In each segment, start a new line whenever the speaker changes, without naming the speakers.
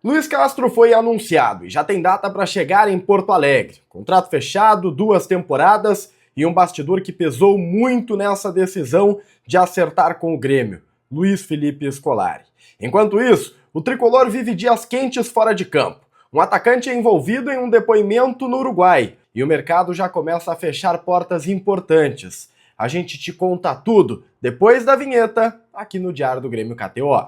Luiz Castro foi anunciado e já tem data para chegar em Porto Alegre. Contrato fechado, 2 temporadas e um bastidor que pesou muito nessa decisão de acertar com o Grêmio, Luiz Felipe Scolari. Enquanto isso, o tricolor vive dias quentes fora de campo. Um atacante é envolvido em um depoimento no Uruguai e o mercado já começa a fechar portas importantes. A gente te conta tudo depois da vinheta aqui no Diário do Grêmio KTO.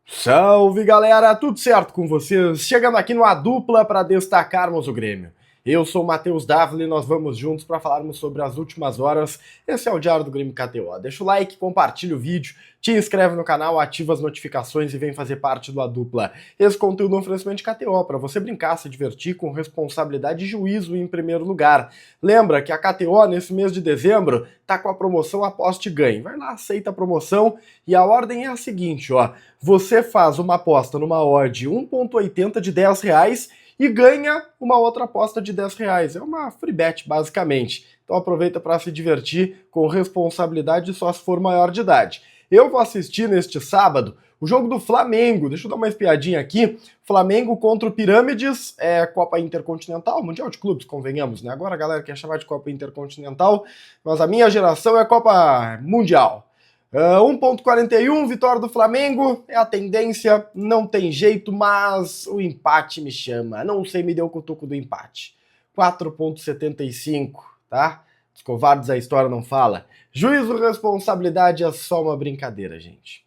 Salve galera, tudo certo com vocês? Chegando aqui no A Dupla para destacarmos o Grêmio. Eu sou o Matheus Dávila e nós vamos juntos para falarmos sobre as últimas horas. Esse é o Diário do Grêmio KTO. Deixa o like, compartilha o vídeo, te inscreve no canal, ativa as notificações e vem fazer parte do A Dupla. Esse conteúdo é um oferecimento de KTO, para você brincar, se divertir com responsabilidade e juízo em primeiro lugar. Lembra que a KTO, nesse mês de dezembro, tá com a promoção Aposte e Ganhe. Vai lá, aceita a promoção e a ordem é a seguinte, ó. Você faz uma aposta numa odd 1,80 de R$10 e ganha uma outra aposta de R$10. É uma free bet, basicamente. Então aproveita para se divertir com responsabilidade só se for maior de idade. Eu vou assistir neste sábado o jogo do Flamengo. Deixa eu dar uma espiadinha aqui. Flamengo contra o Pirâmides, Copa Intercontinental, Mundial de Clubes, convenhamos, né? Agora a galera quer chamar de Copa Intercontinental, mas a minha geração é Copa Mundial. 1,41, vitória do Flamengo, é a tendência, não tem jeito, mas o empate me chama, não sei, me deu o cutuco do empate. 4,75, tá? Os covardes a história não fala. Juízo, responsabilidade é só uma brincadeira, gente.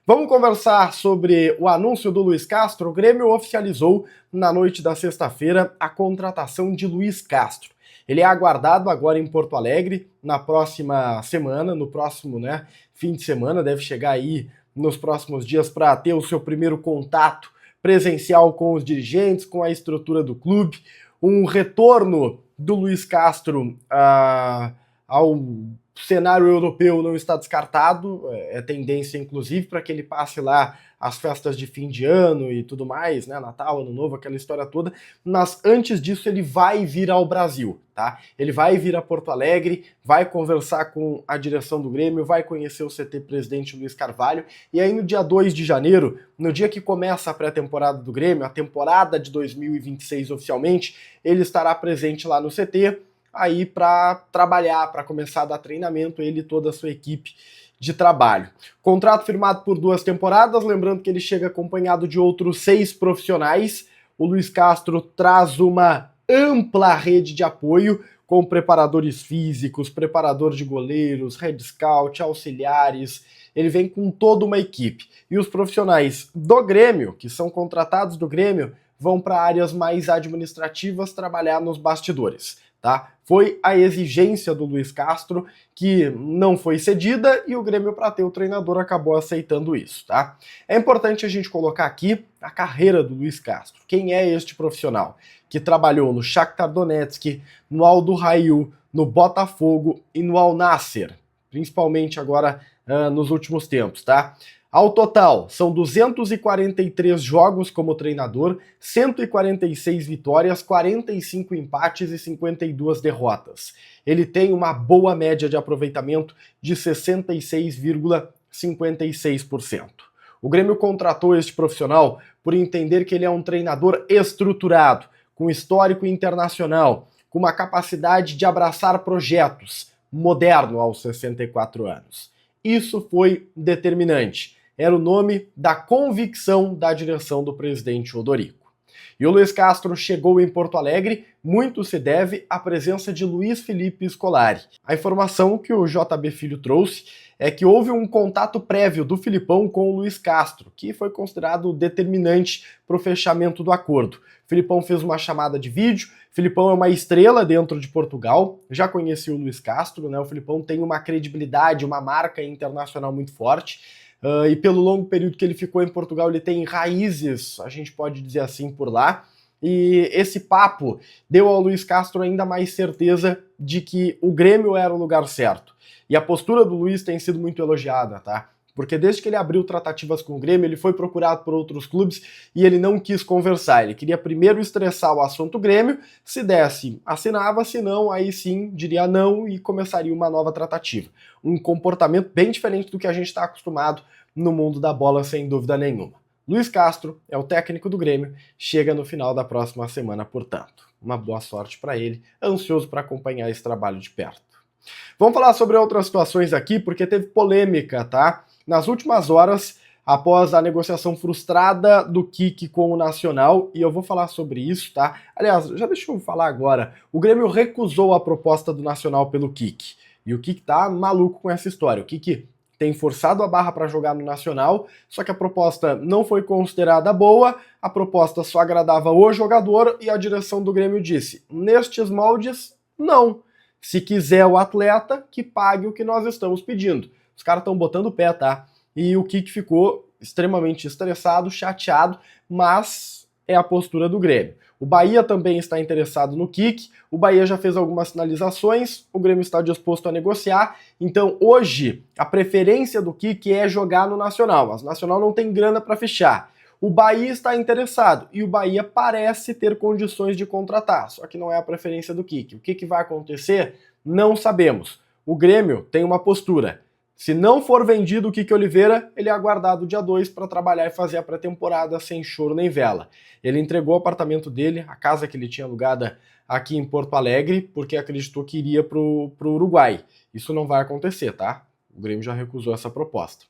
Vamos conversar sobre o anúncio do Luiz Castro. O Grêmio oficializou na noite da sexta-feira a contratação de Luiz Castro. Ele é aguardado agora em Porto Alegre na próxima semana, no próximo fim de semana, deve chegar aí nos próximos dias para ter o seu primeiro contato presencial com os dirigentes, com a estrutura do clube. Um retorno do Luiz Castro ao cenário europeu não está descartado, é tendência inclusive para que ele passe lá as festas de fim de ano e tudo mais, né, Natal, Ano Novo, aquela história toda, mas antes disso ele vai vir ao Brasil, tá? Ele vai vir a Porto Alegre, vai conversar com a direção do Grêmio, vai conhecer o CT Presidente Luiz Carvalho, e aí no dia 2 de janeiro, no dia que começa a pré-temporada do Grêmio, a temporada de 2026 oficialmente, ele estará presente lá no CT, aí para trabalhar, para começar a dar treinamento, ele e toda a sua equipe de trabalho. Contrato firmado por 2 temporadas, lembrando que ele chega acompanhado de outros 6 profissionais. O Luiz Castro traz uma ampla rede de apoio, com preparadores físicos, preparador de goleiros, head scout, auxiliares. Ele vem com toda uma equipe. E os profissionais do Grêmio, que são contratados do Grêmio, vão para áreas mais administrativas trabalhar nos bastidores. Tá? Foi a exigência do Luiz Castro que não foi cedida e o Grêmio, para ter o treinador, acabou aceitando isso. Tá? É importante a gente colocar aqui a carreira do Luiz Castro. Quem é este profissional que trabalhou no Shakhtar Donetsk, no Al Duhail, no Botafogo e no Al Nassr, principalmente agora nos últimos tempos, tá? Ao total, são 243 jogos como treinador, 146 vitórias, 45 empates e 52 derrotas. Ele tem uma boa média de aproveitamento de 66,56%. O Grêmio contratou este profissional por entender que ele é um treinador estruturado, com histórico internacional, com uma capacidade de abraçar projetos, moderno aos 64 anos. Isso foi determinante. Era o nome da convicção da direção do presidente Odorico. E o Luiz Castro chegou em Porto Alegre, muito se deve à presença de Luiz Felipe Scolari. A informação que o JB Filho trouxe é que houve um contato prévio do Filipão com o Luiz Castro, que foi considerado determinante para o fechamento do acordo. O Filipão fez uma chamada de vídeo, o Filipão é uma estrela dentro de Portugal, já conhecia o Luiz Castro, né? O Filipão tem uma credibilidade, uma marca internacional muito forte, e pelo longo período que ele ficou em Portugal, ele tem raízes, a gente pode dizer assim, por lá. E esse papo deu ao Luiz Castro ainda mais certeza de que o Grêmio era o lugar certo. E a postura do Luiz tem sido muito elogiada, tá? porque desde que ele abriu tratativas com o Grêmio, ele foi procurado por outros clubes e ele não quis conversar. Ele queria primeiro estressar o assunto Grêmio, se desse, assinava, se não, aí sim diria não e começaria uma nova tratativa. Um comportamento bem diferente do que a gente está acostumado no mundo da bola, sem dúvida nenhuma. Luiz Castro é o técnico do Grêmio, chega no final da próxima semana, portanto. Uma boa sorte para ele, ansioso para acompanhar esse trabalho de perto. Vamos falar sobre outras situações aqui, porque teve polêmica, tá? Nas últimas horas, após a negociação frustrada do Kik com o Nacional, e eu vou falar sobre isso, tá? Aliás, já deixa eu falar agora, o Grêmio recusou a proposta do Nacional pelo Kik, e o Kik tá maluco com essa história. O Kik tem forçado a barra para jogar no Nacional, só que a proposta não foi considerada boa, a proposta só agradava o jogador e a direção do Grêmio disse, nestes moldes, não. Se quiser o atleta, que pague o que nós estamos pedindo. Os caras estão botando o pé, tá? E o Kik ficou extremamente estressado, chateado, mas é a postura do Grêmio. O Bahia também está interessado no Kik, o Bahia já fez algumas sinalizações, o Grêmio está disposto a negociar, então hoje a preferência do Kik é jogar no Nacional, mas o Nacional não tem grana para fechar. O Bahia está interessado e o Bahia parece ter condições de contratar, só que não é a preferência do Kik. O que vai acontecer? Não sabemos. O Grêmio tem uma postura. Se não for vendido o Kik Oliveira, ele é aguardado dia 2 para trabalhar e fazer a pré-temporada sem choro nem vela. Ele entregou o apartamento dele, a casa que ele tinha alugada aqui em Porto Alegre, porque acreditou que iria pro Uruguai. Isso não vai acontecer, tá? O Grêmio já recusou essa proposta.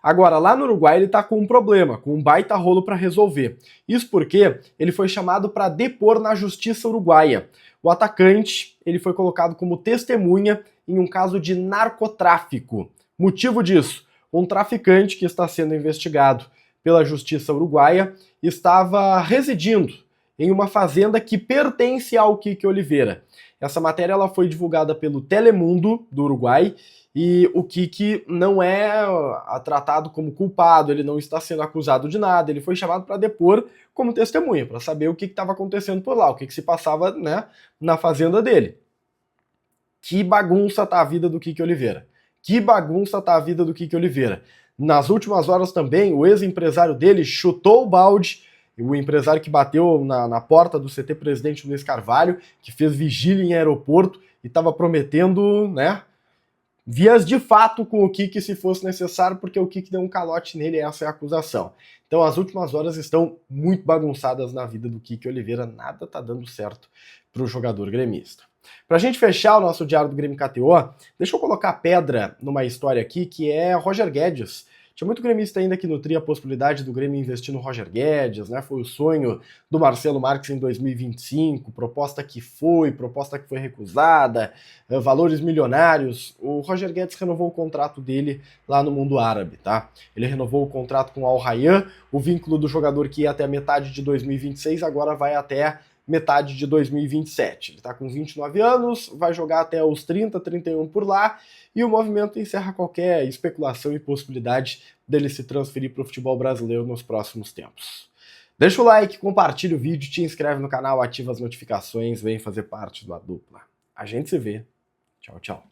Agora, lá no Uruguai ele tá com um problema, com um baita rolo para resolver. Isso porque ele foi chamado para depor na justiça uruguaia. O atacante, ele foi colocado como testemunha em um caso de narcotráfico. Motivo disso, um traficante que está sendo investigado pela justiça uruguaia estava residindo em uma fazenda que pertence ao Kik Oliveira. Essa matéria ela foi divulgada pelo Telemundo do Uruguai e o Kik não é tratado como culpado, ele não está sendo acusado de nada, ele foi chamado para depor como testemunha, para saber o que estava acontecendo por lá, o que se passava, né, na fazenda dele. Que bagunça tá a vida do Kik Oliveira. Que bagunça tá a vida do Kik Oliveira. Nas últimas horas também, o ex-empresário dele chutou o balde, o empresário que bateu na porta do CT Presidente Luiz Carvalho, que fez vigília em aeroporto e estava prometendo, né, vias de fato com o Kik se fosse necessário, porque o Kik deu um calote nele, essa é a acusação. Então as últimas horas estão muito bagunçadas na vida do Kik Oliveira, nada tá dando certo pro jogador gremista. Pra gente fechar o nosso Diário do Grêmio KTO, deixa eu colocar pedra numa história aqui que é Roger Guedes. Tinha muito gremista ainda que nutria a possibilidade do Grêmio investir no Roger Guedes, né? Foi o sonho do Marcelo Marques em 2025, proposta que foi recusada, valores milionários. O Roger Guedes renovou o contrato dele lá no mundo árabe, tá? Ele renovou o contrato com o Al Rayyan, o vínculo do jogador que ia até a metade de 2026 agora vai até metade de 2027. Ele está com 29 anos, vai jogar até os 30, 31 por lá, e o movimento encerra qualquer especulação e possibilidade dele se transferir para o futebol brasileiro nos próximos tempos. Deixa o like, compartilha o vídeo, te inscreve no canal, ativa as notificações, vem fazer parte do A Dupla. A gente se vê. Tchau, tchau.